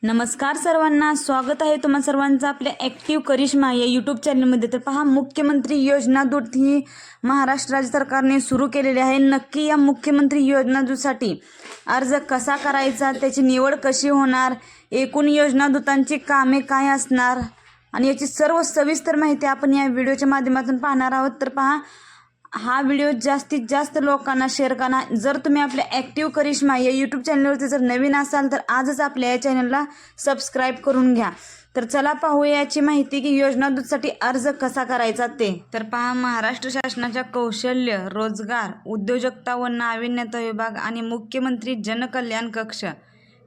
नमस्कार सर्वांना, स्वागत आहे तुम्हा सर्वांचं आपल्या ॲक्टिव्ह करिश्मा या यूट्यूब चॅनलमध्ये. तर पहा, मुख्यमंत्री योजना दूत ही महाराष्ट्र राज्य सरकारने सुरू केलेली आहे. नक्की या मुख्यमंत्री योजना दूतसाठी अर्ज कसा करायचा, त्याची निवड कशी होणार, एकूण योजना दूतांची कामे काय असणार आणि याची सर्व सविस्तर माहिती आपण या व्हिडिओच्या माध्यमातून पाहणार आहोत. तर पहा, हा व्हिडिओ जास्तीत जास्त लोकांना शेअर करा. जर तुम्ही आपल्या ॲक्टिव्ह करिश्मा या यूट्यूब चॅनलवरती जर नवीन असाल तर आजच आपल्या या चॅनलला सबस्क्राईब करून घ्या. तर चला पाहूया याची माहिती की योजना दूतसाठी अर्ज कसा करायचा ते. तर पहा, महाराष्ट्र शासनाच्या कौशल्य, रोजगार, उद्योजकता व नाविन्यता विभाग आणि मुख्यमंत्री जनकल्याण कक्ष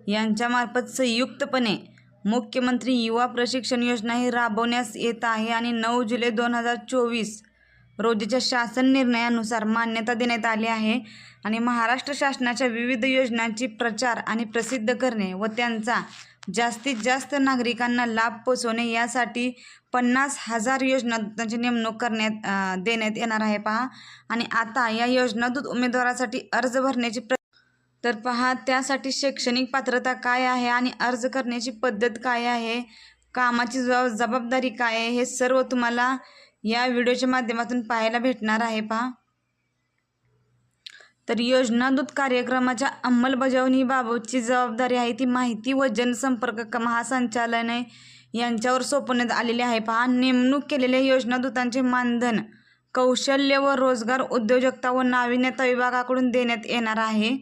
यांच्यामार्फत संयुक्तपणे मुख्यमंत्री युवा प्रशिक्षण योजना ही राबवण्यास येत आहे आणि 9 जुलै 2024 रोजीच्या शासन निर्णयानुसार मान्यता देण्यात आली आहे. आणि महाराष्ट्र शासनाच्या विविध योजनांची प्रचार आणि प्रसिद्ध करणे व त्यांचा जास्तीत जास्त नागरिकांना लाभ पोचवणे यासाठी 50,000 योजनादूतांची नेमणूक देण्यात येणार आहे. पहा, आणि आता या योजनादूत उमेदवारासाठी अर्ज भरण्याची तर पहा, त्यासाठी शैक्षणिक पात्रता काय आहे आणि अर्ज करण्याची पद्धत काय आहे, कामाची जबाबदारी काय आहे, हे सर्व तुम्हाला या व्हिडिओच्या माध्यमातून पाहायला भेटणार आहे. पहा, तर योजनादूत कार्यक्रमाच्या अंमलबजावणीबाबतची जबाबदारी आहे ती माहिती व जनसंपर्क महासंचालनालय यांच्यावर सोपवण्यात आलेली आहे. पहा, नेमणूक केलेल्या योजनादूतांचे मानधन कौशल्य व रोजगार, उद्योजकता व नाविन्यता विभागाकडून देण्यात येणार आहे.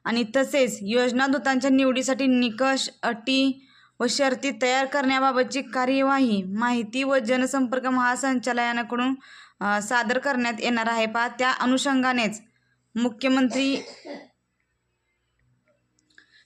आणि तसेच योजनादूतांच्या निवडीसाठी निकष, अटी व शर्ती तयार करण्याबाबतची कार्यवाही माहिती व जनसंपर्क महासंचालनालयाकडून सादर करण्यात येणार आहे. पहा, त्या अनुषंगानेच मुख्यमंत्री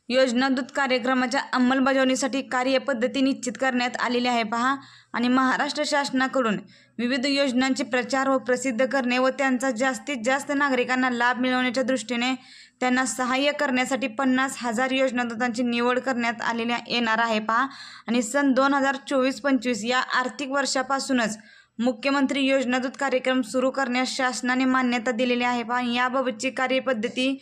योजनादूत कार्यक्रमाच्या अंमलबजावणीसाठी कार्यपद्धती निश्चित करण्यात आलेली आहे. पहा, आणि महाराष्ट्र शासनाकडून विविध योजनांचे प्रचार व प्रसिद्ध करणे व त्यांचा जास्तीत जास्त नागरिकांना लाभ मिळवण्याच्या दृष्टीने त्यांना सहाय्य करण्यासाठी 50,000 योजनादूतांची निवड करण्यात आलेली येणार आहे. पहा, आणि सन 2024-25 या आर्थिक वर्षापासूनच मुख्यमंत्री योजनादूत कार्यक्रम सुरू करण्यास शासनाने मान्यता दिलेली आहे. पहा, याबाबतची कार्यपद्धती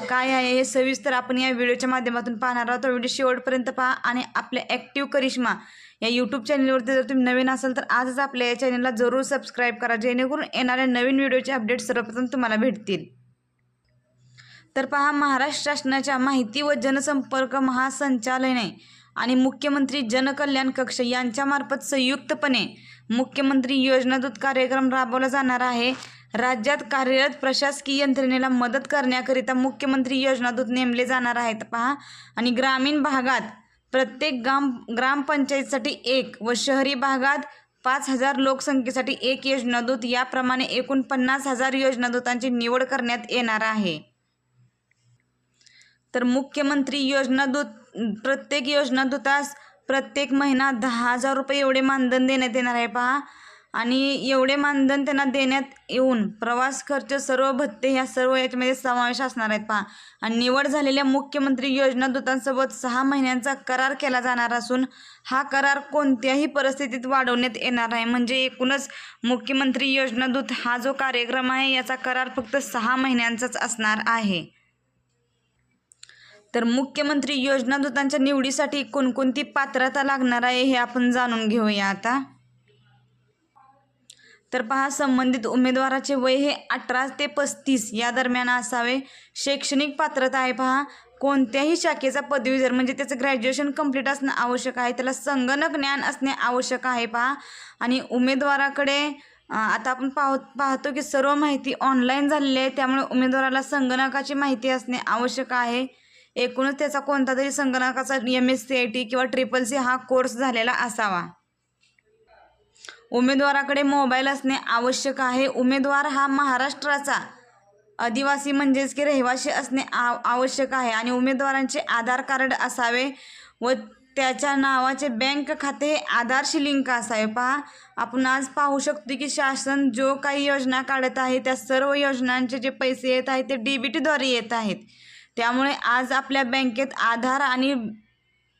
काय आहे हे सविस्तर आपण या व्हिडिओच्या माध्यमातून पाहणार आहोत. व्हिडिओ शेवटपर्यंत पहा आणि आपल्या ॲक्टिव्ह करिश्मा या यूट्यूब चॅनलवरती जर तुम्ही नवीन असाल तर आजच आपल्या या चॅनलला जरूर सबस्क्राईब करा, जेणेकरून येणाऱ्या नवीन व्हिडिओचे अपडेट सर्वप्रथम तुम्हाला भेटतील. तर पहा, महाराष्ट्र शासनाच्या माहिती व जनसंपर्क महासंचालनालय आणि मुख्यमंत्री जनकल्याण कक्ष यांच्यामार्फत संयुक्तपणे मुख्यमंत्री योजनादूत कार्यक्रम राबवला जाणार आहे. राज्यात कार्यरत प्रशासकीय यंत्रणेला मदत करण्याकरिता मुख्यमंत्री योजनादूत नेमले जाणार आहेत. पहा, आणि ग्रामीण भागात प्रत्येक ग्रामपंचायतीसाठी एक व शहरी भागात 5,000 लोकसंख्येसाठी एक योजनादूत, याप्रमाणे एकूण 50,000 योजनादूतांची निवड करण्यात येणार आहे. तर मुख्यमंत्री योजनादूत प्रत्येक योजनादूतास प्रत्येक महिना 10,000 रुपये एवढे मानधन देण्यात येणार आहे. पहा, आणि एवढे मानधन त्यांना देण्यात येऊन प्रवास खर्च, सर्व भत्ते ह्या सर्व याच्यामध्ये समावेश असणार आहेत. पहा, आणि निवड झालेल्या मुख्यमंत्री योजनादूतांसोबत 6 महिन्यांचा करार केला जाणार असून हा करार कोणत्याही परिस्थितीत वाढवण्यात येणार आहे. म्हणजे एकूणच मुख्यमंत्री योजनादूत हा जो कार्यक्रम आहे याचा करार फक्त 6 महिन्यांचाच असणार आहे. तर मुख्यमंत्री योजनादूतांच्या निवडीसाठी कोणकोणती पात्रता लागणार आहे हे आपण जाणून घेऊया आता. तर पहा, संबंधित उमेदवाराचे वय हे 18 ते 35 या दरम्यान असावे. शैक्षणिक पात्रता आहे. पहा, कोणत्याही शाखेचा पदवीधर म्हणजे त्याचं ग्रॅज्युएशन कंप्लीट असणं आवश्यक आहे. त्याला संगणक ज्ञान असणे आवश्यक आहे. पहा, आणि उमेदवाराकडे आता आपण पाहतो की सर्व माहिती ऑनलाईन झालेली आहे, त्यामुळे उमेदवाराला संगणकाची माहिती असणे आवश्यक आहे. एकूणच त्याचा कोणता तरी संगणकाचा MSCIT किंवा CCC हा कोर्स झालेला असावा. उमेदवाराकडे मोबाईल असणे आवश्यक आहे. उमेदवार हा महाराष्ट्राचा आदिवासी म्हणजेच की रहिवासी असणे आवश्यक आहे. आणि उमेदवारांचे आधार कार्ड असावे व त्याच्या नावाचे बँक खाते आधारशी लिंक असावे. पहा, आपण आज पाहू शकतो की शासन जो काही योजना काढत आहे त्या सर्व योजनांचे जे पैसे येत आहेत ते DBTद्वारे येत आहेत. त्यामुळे आज आपल्या बँकेत आधार आणि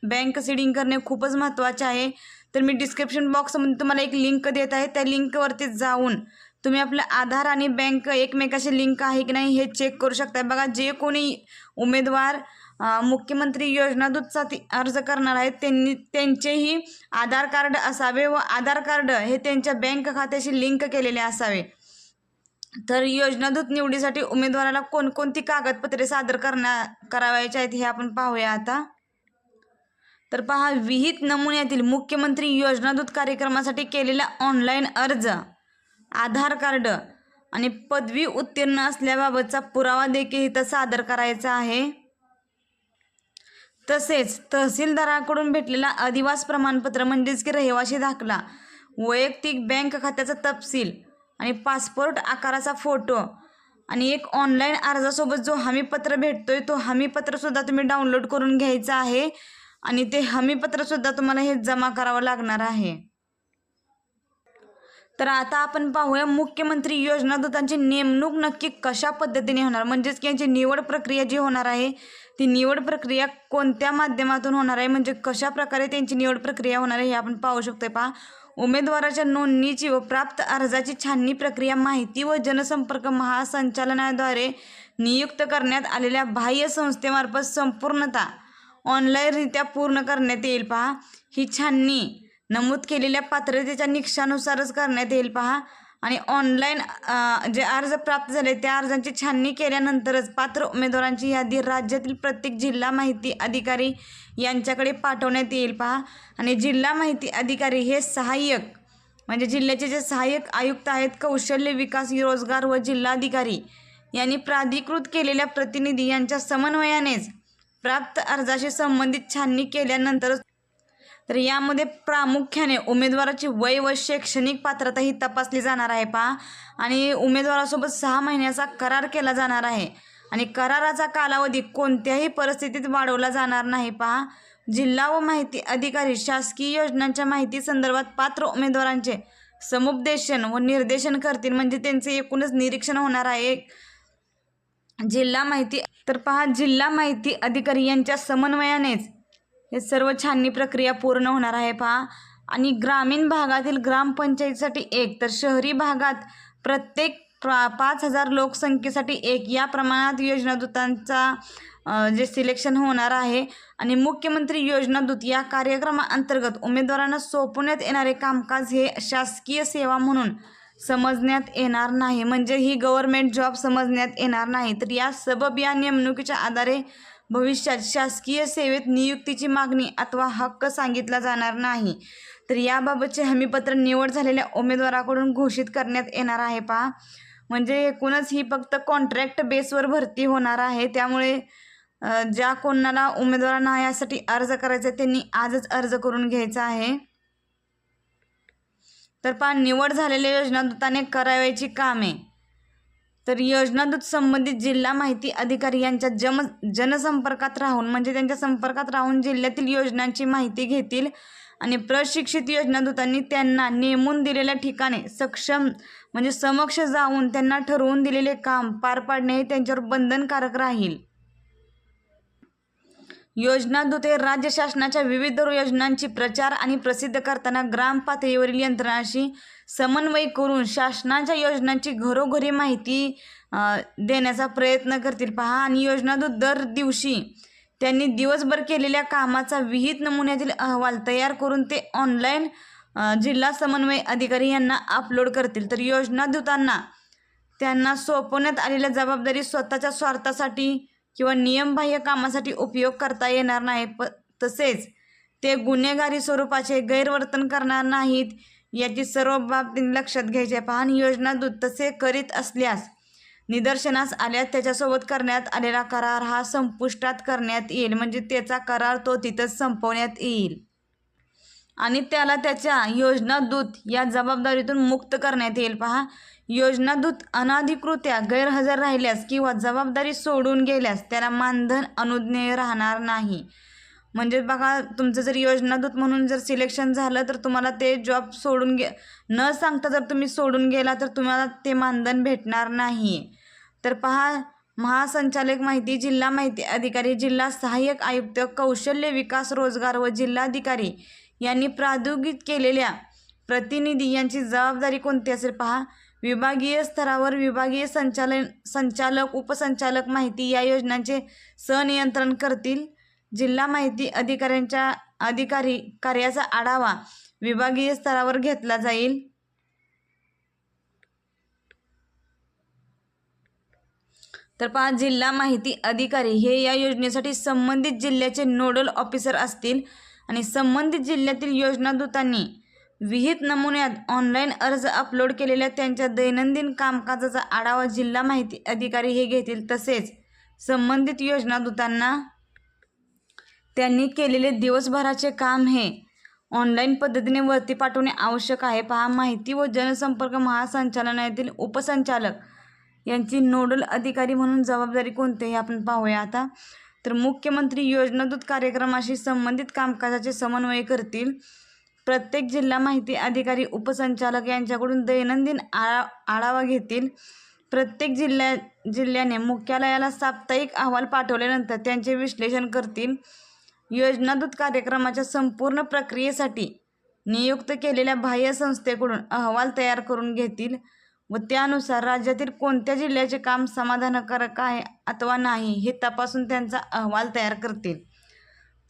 बँक सीडिंग करणे खूपच महत्त्वाचे आहे. तर मी डिस्क्रिप्शन बॉक्समध्ये तुम्हाला एक लिंक देत आहे, त्या लिंकवरती जाऊन तुम्ही आपलं आधार आणि बँक एकमेकाशी लिंक आहे की नाही हे चेक करू शकता. बघा, जे कोणी उमेदवार मुख्यमंत्री योजना दूतसाठी अर्ज करणार आहेत त्यांचेही आधार कार्ड असावे व आधार कार्ड हे त्यांच्या बँक खात्याशी लिंक केलेले असावे। तर योजनादूत निवडीसाठी उमेदवाराला कोणकोणती कागदपत्रे सादर करावायची आहेत हे आपण पाहूया आता। तर पहा, विहित नमुन्यातील मुख्यमंत्री योजनादूत कार्यक्रमासाठी केलेला ऑनलाईन अर्ज, आधार कार्ड आणि पदवी उत्तीर्ण असल्याबाबतचा पुरावा देखील इथं सादर करायचा आहे। तसेच तहसीलदाराकडून भेटलेला अधिवास प्रमाणपत्र म्हणजेच की रहिवासी दाखला, वैयक्तिक बँक खात्याचा तपशील आणि पासपोर्ट आकाराचा फोटो आणि एक ऑनलाईन अर्जासोबत जो हमीपत्र भेटतोय तो हमीपत्रसुद्धा तुम्ही डाउनलोड करून घ्यायचं आहे आणि ते हमीपत्रसुद्धा तुम्हाला हे जमा करावं लागणार आहे। तर आता आपण पाहूया मुख्यमंत्री योजनादूतांची नेमणूक नक्की कशा पद्धतीने होणार, म्हणजेच की यांची निवड प्रक्रिया जी होणार आहे ती निवड प्रक्रिया कोणत्या माध्यमातून होणार आहे, म्हणजे कशा प्रकारे त्यांची निवड प्रक्रिया होणार आहे हे आपण पाहू शकतोय। पहा, उमेदवाराच्या नोंदणीची व प्राप्त अर्जाची छाननी प्रक्रिया माहिती व जनसंपर्क महासंचालनाद्वारे नियुक्त करण्यात आलेल्या बाह्य संस्थेमार्फत संपूर्णतः ऑनलाईनरित्या पूर्ण करण्यात येईल। पहा, ही छाननी नमूद केलेल्या पात्रतेच्या निकषानुसारच करण्यात येईल। पहा, आणि ऑनलाईन जे अर्ज प्राप्त झाले त्या अर्जांची छाननी केल्यानंतरच पात्र उमेदवारांची यादी राज्यातील प्रत्येक जिल्हा माहिती अधिकारी यांच्याकडे पाठवण्यात येईल। पहा, आणि जिल्हा माहिती अधिकारी हे सहाय्यक म्हणजे जिल्ह्याचे जे सहाय्यक आयुक्त आहेत, कौशल्य विकास, रोजगार व जिल्हाधिकारी यांनी प्राधिकृत केलेल्या प्रतिनिधी यांच्या समन्वयानेच प्राप्त अर्जाशी संबंधित छाननी केल्यानंतरच। तर यामध्ये प्रामुख्याने उमेदवाराची वय व शैक्षणिक पात्रता ही तपासली जाणार आहे। पहा, आणि उमेदवारासोबत 6 महिन्याचा करार केला जाणार आहे आणि कराराचा कालावधी कोणत्याही परिस्थितीत वाढवला जाणार नाही। पहा, जिल्हा व माहिती अधिकारी शासकीय योजनांच्या माहिती संदर्भात पात्र उमेदवारांचे समुपदेशन व निर्देशन करतील, म्हणजे त्यांचे एकूणच निरीक्षण होणार आहे जिल्हा माहिती। तर पहा, जिल्हा माहिती अधिकारी यांच्या समन्वयानेच हे सर्व छाननी प्रक्रिया पूर्ण होणार आहे। पहा, आणि ग्रामीण भागातील ग्रामपंचायतीसाठी 1 तर शहरी भागात प्रत्येक 5000 लोकसंख्येसाठी 1 या प्रमाणात योजनादूतांचा जे सिलेक्शन होणार आहे। आणि मुख्यमंत्री योजनादूत या कार्यक्रमाअंतर्गत उमेदवारांना सोपवण्यात येणारे कामकाज हे शासकीय सेवा म्हणून समजण्यात येणार नाही, म्हणजे ही गव्हर्नमेंट जॉब समजण्यात येणार नाही। तर या सबब या नेमणुकीच्या आधारे भविष्यात शासकीय सेवेत नियुक्तीची मागणी अथवा हक्क सांगितला जाणार नाही। तर याबाबतचे हमीपत्र निवड झालेल्या उमेदवाराकडून घोषित करण्यात येणार आहे। पहा, म्हणजे एकूणच ही फक्त कॉन्ट्रॅक्ट बेसवर भरती होणार आहे, त्यामुळे ज्या कोणाला उमेदवारांना यासाठी अर्ज करायचा त्यांनी आजच अर्ज करून घ्यायचा आहे। तर पहा, निवड झालेल्या योजनादूताने करावयाची कामे। तर योजनादूत संबंधित जिल्हा माहिती अधिकारी यांच्या जनसंपर्कात राहून म्हणजे त्यांच्या संपर्कात राहून जिल्ह्यातील योजनांची माहिती घेतील आणि प्रशिक्षित योजनादूतांनी त्यांना नेमून दिलेल्या ठिकाणी समक्ष जाऊन त्यांना ठरवून दिलेले काम पार पाडणे हे त्यांच्यावर बंधनकारक राहील। योजनादूत हे राज्य शासनाच्या विविध योजनांची प्रचार आणि प्रसिद्ध करताना ग्राम पातळीवरील यंत्रणांशी समन्वय करून शासनाच्या योजनांची घरोघरी माहिती देण्याचा प्रयत्न करतील। पहा, आणि योजनादूत दर दिवशी त्यांनी दिवसभर केलेल्या कामाचा विहित नमुन्यातील अहवाल तयार करून ते ऑनलाईन जिल्हा समन्वय अधिकारी यांना अपलोड करतील। तर योजनादूतांना त्यांना सोपवण्यात आलेल्या जबाबदारी स्वतःच्या स्वार्थासाठी किंवा नियमबाह्य कामासाठी उपयोग करता येणार नाही, तसेच ते गुन्हेगारी स्वरूपाचे गैरवर्तन करणार नाहीत याची सर्व बाबी लक्षात घ्यायची। पहा, आणि योजनादूत तसे करीत असल्यास निदर्शनास आल्यास त्याच्यासोबत करण्यात आलेला करार हा संपुष्टात करण्यात येईल, म्हणजे त्याचा करार तो तिथंच संपवण्यात येईल आणि त्याला त्याच्या योजनादूत या जबाबदारीतून मुक्त करण्यात येईल। पहा, योजनादूत अनाधिकृत्या गैरहजर राहिल्यास किंवा जबाबदारी सोडून गेल्यास त्याला मानधन अनुज्ञेय राहणार नाही। म्हणजे बघा, तुमचं जर योजनादूत म्हणून जर सिलेक्शन झालं तर तुम्हाला ते जॉब न सांगता जर तुम्ही सोडून गेला तर तुम्हाला ते मानधन भेटणार नाही। तर पहा, महासंचालक माहिती, जिल्हा माहिती अधिकारी, जिल्हा सहाय्यक आयुक्त, कौशल्य विकास, रोजगार व जिल्हाधिकारी यांनी प्राधिकृत केलेल्या प्रतिनिधी यांची जबाबदारी कोणती असेल? पहा, विभागीय स्तरावर विभागीय संचालक उपसंचालक माहिती या योजनांचे संनियंत्रण करतील. जिल्हा माहिती अधिकारी कार्याचा आढावा विभागीय स्तरावर घेतला जाईल. तर पहा, जिल्हा माहिती अधिकारी हे या योजनेसाठी संबंधित जिल्ह्याचे नोडल ऑफिसर असतील आणि संबंधित जिल्ह्यातील योजनादूतांनी विहित नमुन्यात ऑनलाईन अर्ज अपलोड केलेल्या त्यांच्या दैनंदिन कामकाजाचा आढावा जिल्हा माहिती अधिकारी हे घेतील. तसेच संबंधित योजनादूतांना त्यांनी केलेले दिवसभराचे काम हे ऑनलाईन पद्धतीने वरती पाठवणे आवश्यक आहे. पहा, माहिती व जनसंपर्क महासंचालनालयातील उपसंचालक यांची नोडल अधिकारी म्हणून जबाबदारी कोणती हे आपण पाहूया आता. तर मुख्यमंत्री योजनादूत कार्यक्रमाशी संबंधित कामकाजाचे समन्वय करतील. प्रत्येक जिल्हा माहिती अधिकारी उपसंचालक यांच्याकडून दैनंदिन आढावा घेतील. प्रत्येक जिल्ह्याने मुख्यालयाला साप्ताहिक अहवाल पाठवल्यानंतर त्यांचे विश्लेषण करतील. योजनादूत कार्यक्रमाच्या संपूर्ण प्रक्रियेसाठी नियुक्त केलेल्या बाह्य संस्थेकडून अहवाल तयार करून घेतील व त्यानुसार राज्यातील कोणत्या जिल्ह्याचे काम समाधानकारक आहे अथवा नाही हे तपासून त्यांचा अहवाल तयार करतील.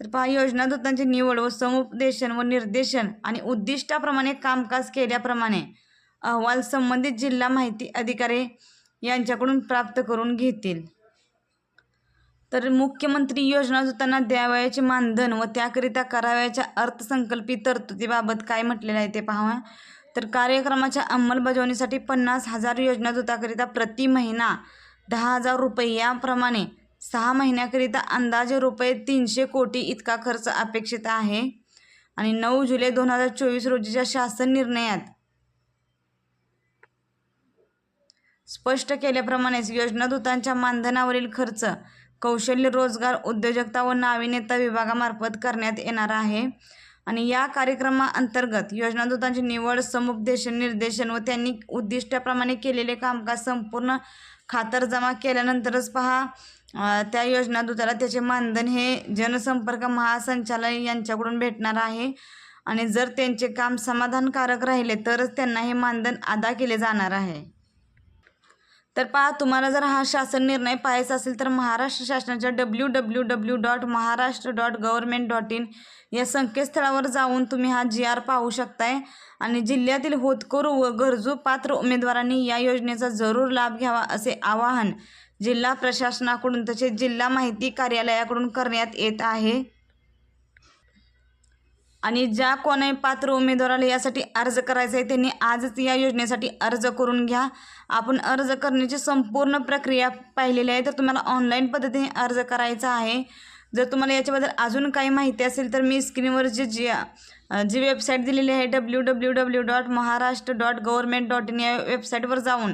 तर पहा, योजनादूतांची निवड व समुपदेशन व निर्देशन आणि उद्दिष्टाप्रमाणे कामकाज केल्याप्रमाणे अहवाल संबंधित जिल्हा माहिती अधिकारी यांच्याकडून प्राप्त करून घेतील. तर मुख्यमंत्री योजनादूतांना द्यावयाचे मानधन व त्याकरिता करावयाच्या अर्थसंकल्पित तरतुदीबाबत काय म्हटलेलं आहे ते पहा. तर कार्यक्रमाच्या अंमलबजावणीसाठी 50,000 योजनादूताकरिता प्रति महिना 10,000 रुपये याप्रमाणे 6 महिन्याकरिता अंदाजे रुपये 300 कोटी इतका खर्च अपेक्षित आहे. आणि 9 जुलै 2024 रोजीच्या शासन निर्णयात स्पष्ट केल्याप्रमाणेच योजनादूतांच्या मानधनावरील खर्च कौशल्य रोजगार उद्योजकता व नाविन्यता विभागामार्फत करण्यात येणार आहे. आणि या कार्यक्रमाअंतर्गत योजनादूतांची निवड समुपदेशन निर्देशन व त्यांनी उद्दिष्टाप्रमाणे केलेले कामकाज संपूर्ण खातरजमा केल्यानंतरच पहा त्या योजनादूताला त्याचे मानधन हे जनसंपर्क महासंचालक यांच्याकडून भेटणार आहे. आणि जर त्यांचे काम समाधानकारक राहिले तरच त्यांना हे मानधन अदा केले जाणार आहे. तर पहा, तुम्हाला जर हा शासन निर्णय पाहायचा असेल तर महाराष्ट्र शासनाच्या www.maharashtra.government.in या संकेतस्थळावर जाऊन तुम्ही हा GR पाहू शकताय. आणि जिल्ह्यातील होतकरू व गरजू पात्र उमेदवारांनी या योजनेचा जरूर लाभ घ्यावा असे आवाहन जिल्हा प्रशासनाकडून तसेच जिल्हा माहिती कार्यालयाकडून करण्यात येत आहे. आणि ज्या कोणी पात्र उमेदवाराला यासाठी अर्ज करायचा आहे त्यांनी आजच या योजनेसाठी अर्ज करून घ्या. आपण अर्ज करण्याची संपूर्ण प्रक्रिया पाहिलेली आहे. तर तुम्हाला ऑनलाईन पद्धतीने अर्ज करायचा आहे. जर तुम्हाला याच्याबद्दल अजून काही माहिती असेल तर मी स्क्रीनवर जी वेबसाईट दिलेली आहे www.maharashtra.government.in या वेबसाईटवर जाऊन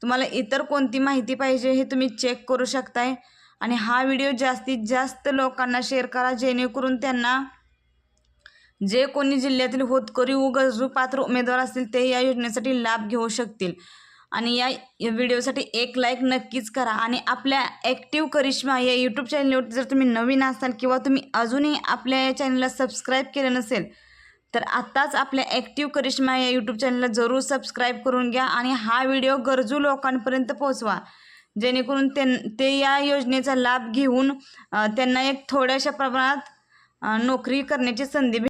तुम्हाला इतर कोणती माहिती पाहिजे हे तुम्ही चेक करू शकताय. आणि हा व्हिडिओ जास्तीत जास्त लोकांना शेअर करा जेणेकरून त्यांना जे कोणी जिल्ह्यातील होतकरू व गरजू पात्र उमेदवार असतील ते या योजनेसाठी लाभ घेऊ शकतील. आणि या व्हिडिओसाठी एक लाईक नक्कीच करा. आणि आपल्या ॲक्टिव्ह करिश्मा या यूट्यूब चॅनलवर जर तुम्ही नवीन असाल किंवा तुम्ही अजूनही आपल्या या चॅनलला सबस्क्राईब केलं नसेल तर आत्ताच आपल्या ॲक्टिव्ह करिश्मा या यूट्यूब चॅनलला जरूर सबस्क्राईब करून घ्या. आणि हा व्हिडिओ गरजू लोकांपर्यंत पोहोचवा जेणेकरून ते या योजनेचा लाभ घेऊन त्यांना एक थोड्याशा प्रमाणात नोकरी करण्याची संधी